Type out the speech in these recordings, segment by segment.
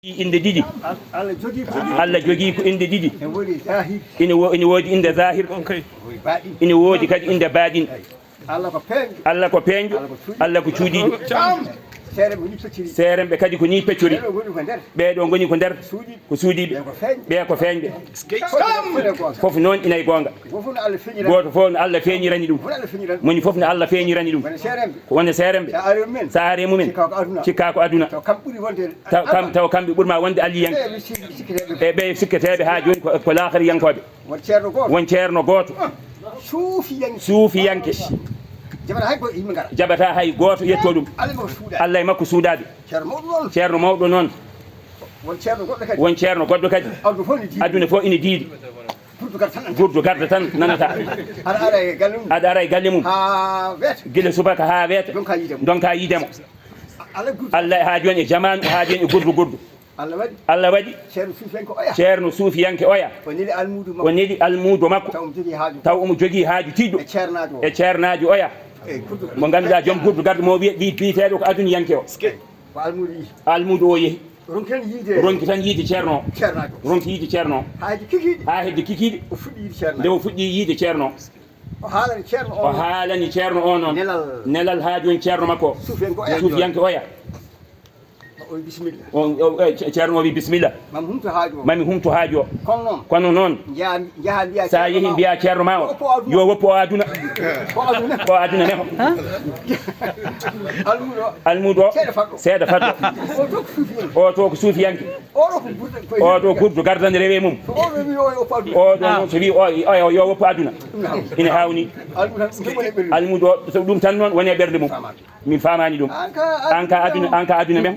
inde didi Allah jogii ko inde didi ina woodi inde zahir ina woodi kadi inde baɗin Allah ko peeñjo Allah ko cuuɗiɗo seeremɓe kadi ko ni peccori ɓeeɗo goni ko nder ko suudiɓe ɓe ko feeñɓe fof noon inayi gonga goto fof no Allah feeñirani ɗum moni fof no Allah feeñirani ɗum ko wonde seeremɓe sa ari mumen cikka ko aduna taw kamɓe ɓuurma wonde alliyanke e ɓe sikketeɓe ha joni ko lahariyankoɓe won ceerno goto suufiyanke jaɓata hay goto yetto ɗum Allah e makko suuɗade ceerno mawɗo noon won ceerno goɗɗo kadi aduna fof ina diidi gurdu garda tan nanata aɗa ara e galle mum guila subaka ha weeta donka yidemo Allah ha joni e jamanu ha joni e gurdu Allah waɗi ceerno suufiyanke oya o neli almudo makko taw omo jogui haaju tiɗɗo e ceernajo oya mo ganduɗa joom gurdu garda mo wiiteɗo ko aduniyanke o almudo o yeehi ronki tan yiide ceerno o ronki yiide ceerno o ha hedde kikiɗe nde o fuɗɗi yiide ceerno o haalani ceerno o noon nelal ha joni ceerno makko suufiyanke oya ceerno o wi bisimilla mami humto haaju o kono noon sa yeehi mbiya ceerno ma o yo woppu o aduna ko aduna neho almudo o seeɗa faddo o to ko suufiyanke o to gurdu gardande rewe mum o ɗo noon so wi o yo woppu aduna ina hawni almudo o so ɗum tan noon woni e ɓerde mum min famani ɗum an ka aduna men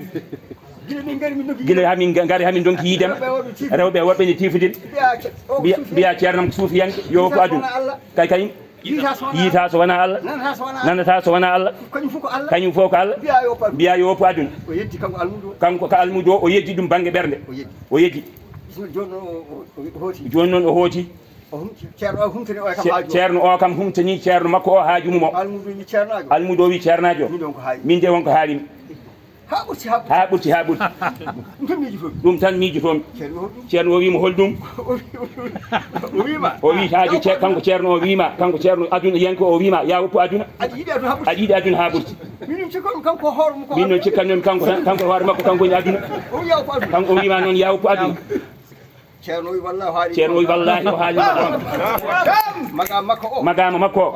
gila hamin gari hamin donki yidema rewɓe worɓe ne tifodiri mbiya ceernam ko suufiyanke yo woppu aduna kay yiita so wona Allah nanata so wona Allah kañum fof ko Allah mbiya yo woppu aduna kanko ko almudo o yeddi ɗum banggue ɓerde o yeddi joni noon o hooti ceerno o kam humtani ceerno makko o haaju mum o almudo o wi ceernajo min de wonko haalimi ha ɓurti ɗum tan miijotomi ceerno o wima holɗum o wi haaju kanko ceerno o wima kanko ceerno aduna yanko o wima ya woppu aduna aɗa yiiɗi aduna ha ɓurti min noon cikkanomi kanko hoore makko kanko woni aduna kanko o wima noon ya woppu aduna ceerno o wi wallahi o haalima magama makko o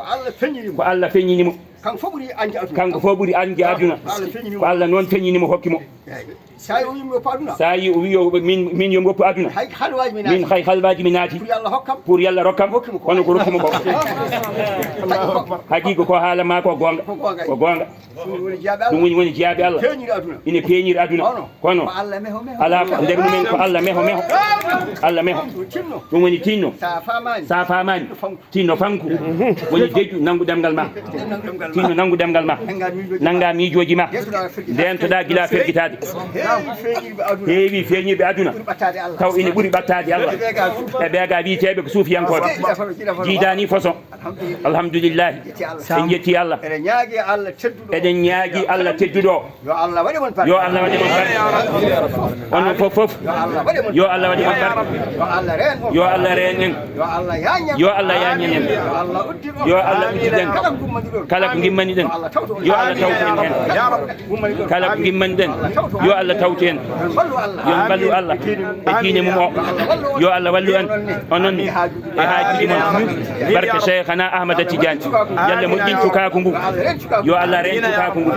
ko Allah feññinimo kanko fof ɓuuri ange aduna ko Allah noon feññinimo hokkimo sa yi o wi min yomi woppu aduna min hay halwaji mi naati pour yallah rokkam kono ko rokkimo ko haqiqa ko haalama ko gonga ɗum woni jeyaɓe Allah ina peeñiri aduna kono ala ko nder mumen ko Allah meho ɗum woni tinno sa famani tinno fanku woni deƴƴu nangu ɗemgal ma tinno nangu ɗemgal ma nanga miijoji ma ndentoɗa gila ferguitade heewi feeñirɓe aduna taw ina ɓuuri ɓattade Allah e ɓeega wiiteɓe ko suufiyankoɓe jiidani façon alhamdoulillahi en jetti Allah eɗen ñaagui Allah tedduɗo yo Allah waɗi mon barke onon fof yo Allah waɗi mon barke yo Allah reen en yo Allah yañen en yo Allah uddiɗen kala ko gimmani ɗen yo Allah tawtu en hen kala ko gimmani ɗen yo Allah tawtu en yo ballu Allah e diine mum o yo Allah wallu en onon e haajuɗi mon barke cheikhana Ahmada Tidiane yalle moƴƴin cukaku ngu yo Allah reen cukaku ngu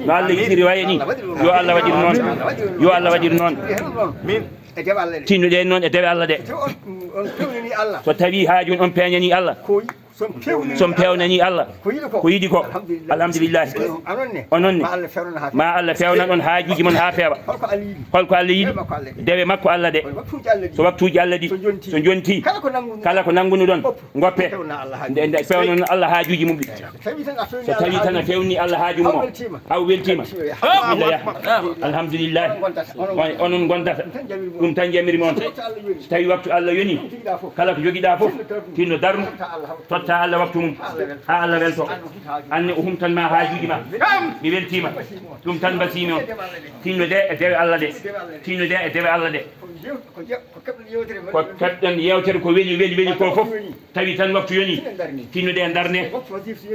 no Allah yiɗiri wayni yo Allah waɗiri noon tinnuɗe noon e dewe Allah ɗe so tawi haajum on peeñani Allah son pewnani Allah ko yiɗi ko alhamdulillahi onon ne ma Allah fewnan on haajuji mon ha feewa holko Allah yiɗi dewe makko Allah ɗe so waktuji Allah ɗi so jonti kala ko nangguno ɗon goppe nde fewnan Allah haajuji mum ɗi so tawi tan a fewni Allah haaju mum o haw weltima bismillah alhamdulillahi onon gondata ɗum tan jamirimi on so tawi waktu Allah yoni kala ko joguiɗa fof tinno darnu dotta Allah waktu mum ha Allah welto anne o humtan ma haajuji ma mi weltima ɗum tan basimi on tinnude e dewe Allah de tinnude e dewe Allah de ko keɓɗen yewtere ko weli ko fof tawi tan waktu yoni tinnude e darne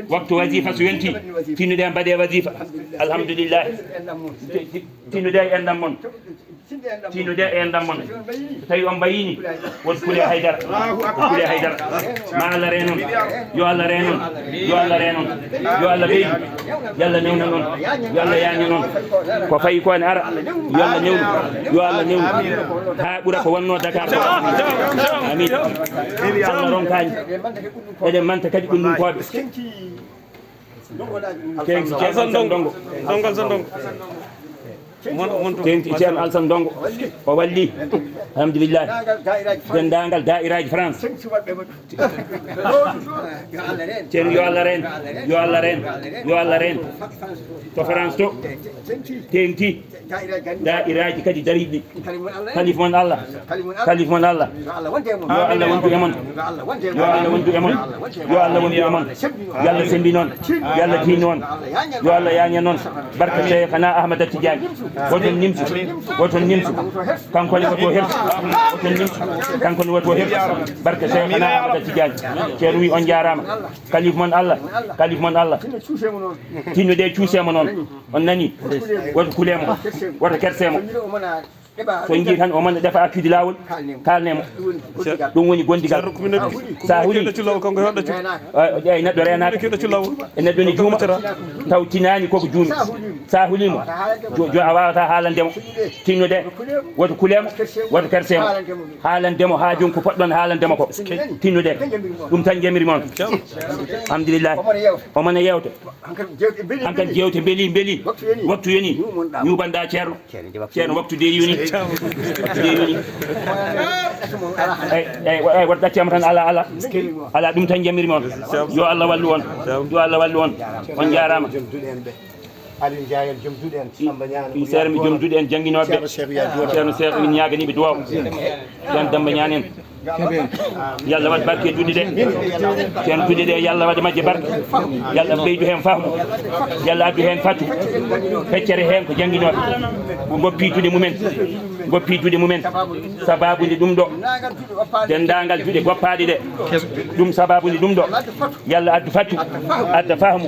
waktu wasifa so yonti tinnude e mbaɗe wasifa alhamdulillah tinnude e endam mon tinnude e endam mon tawi on mbayini won kule haydara kule haydara ma Allah renon yo Allah renon yo Allah renon yo Allah ɓeydi yalla newna noon yo Allah yaña noon ko fayi ko ne ara yo Allah newnu yo Allah newnu ha ɓuura ko wonno Dakar ko amin Allah ronkani eɗen manta kadi ɓunnum koɓe Alsan Dongo tenti Ceerno Alsan Dongo o walli alhamdulillah dendagal dairaji France Ceerno yo Allah ren yo Allah ren yo Allah ren to France to tenti dairaji kadi dariɗi kalif mon Allah yo Allah wondu e mon yo Allah wondu e mon yo Allah wondu e mon yalla sembi noon yalla tini noon yo Allah yaña noon barka Cheikhana Ahmada Tidiane woton nimsu kankone woto hertu woton nimsu kankone woto hertu barka Cheikhana Ahmada Tidiane ceerno wi on jarama kalif mon Allah tinnude cuusemo noon on nani woto kulemo woto kersemo so jii tan o manna defa accude lawol kalnemo ɗum woni gondigal sa huuli eyi neɗɗo renaka e neɗɗo ne juuma taw tinani koko juumi sa huulimo joni a wawata haalandemo tinnude woto kulemo woto kersemo haalandemo ha joni ko poɗɗon haalandemo ko tinnude ɗum tan jamiri moon alhamdulillah omona yewta hankkadi jewte beeli waktu yoni ñuɓanɗa ceerno waktu de yoni eyyi woto ɗaccema tan ala ɗum tan jamiri moon yo Allah wallu on on jarama Alin Jayel jom duɗen Samba Ñaan ɗum seere mi joom duɗe en jangguinoɓe ceerno Cheikh min ñaganiɓe duwaw ceerno Damba Ñaan en yalla waɗ barke duɗe ɗe ceerno duɗe ɗe yalla waɗa majje barke yalla ɓeydu hen fahmu yalla addu hen fatu feccere hen ko jangguinoɓe goppitude mumen sababude ɗum ɗo dendagal duɗe goppaɗe ɗe ɗum sababude ɗum ɗo yalla addu fatu adda fahmu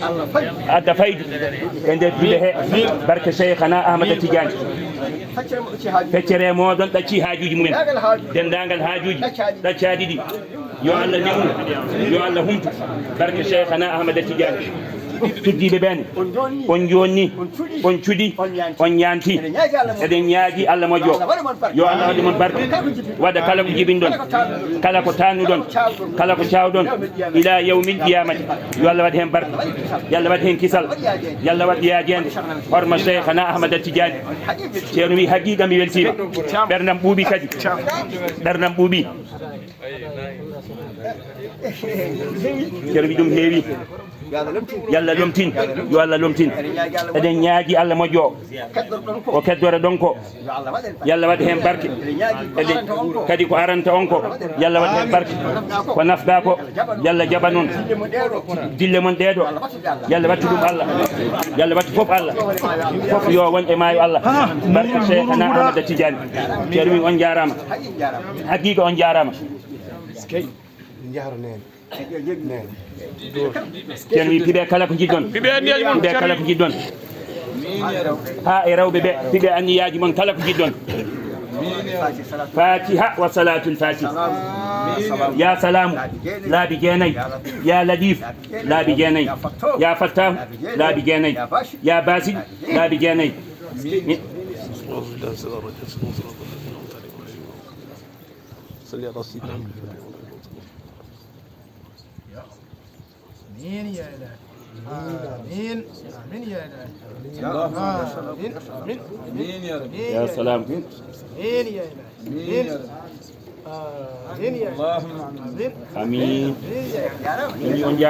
adda faydu e nder duɗe he barke Cheikhana Ahmada Tidiane feccere moɗon ɗacci haajuji mumen dendagal haajuji ɗaccaɗi ɗi yo Allah newnu yo Allah humtu barke Cheikhana Ahmada Tidiane tuddiɓe ɓene on jonni on cuuɗi on ñanti eɗen ñaaji Allah moƴƴo yo Allah waɗi mon barke waɗa kala ko jibinɗon kala ko tannuɗon kala ko cawɗon ila yawmil qiyamati yo Allah waɗi hen barke yalla waɗi hen kisal yalla waɗi yaajede horma Cheikhana Ahmada Tidiane ceerno wi haqiqa mi weltima ɓerdam ɓuuɓi kadi ɓerdam ɓuuɓi ceerno wi ɗum heewi yalla lomtin yo Allah lomtin eɗen ñaaji Allah moƴƴo o keddora ɗon ko yalla waɗi hen barke eɗen kadi ko aranta on ko yalla waɗi hen barke ko nafga ko yalla jaɓa noon dille mon ɗeɗo yalla wattu ɗum Allah yalla wattu foof Allah foof yo won e maayo Allah barke Cheikhana Ahmada Tidiane ceerno wi on jarama haqiqa on jarama ceerno wi piiɓe kala ko jiɗɗon piiɓe kala ko jiɗɗon ha e rewɓe ɓe piiɓe anniyaji moon kala ko jiɗɗon fatiha wa salatul fatih ya salamu laabi jeenayyi ya latif laabi jeenayyi ya fattahu laabi jeenayyi ya basid laabi jeenayyi آمين يا إلهي آمين آمين يا إلهي آمين آمين يا رب يا سلام آمين يا إلهي آمين آمين يا إلهي آمين آمين يا رب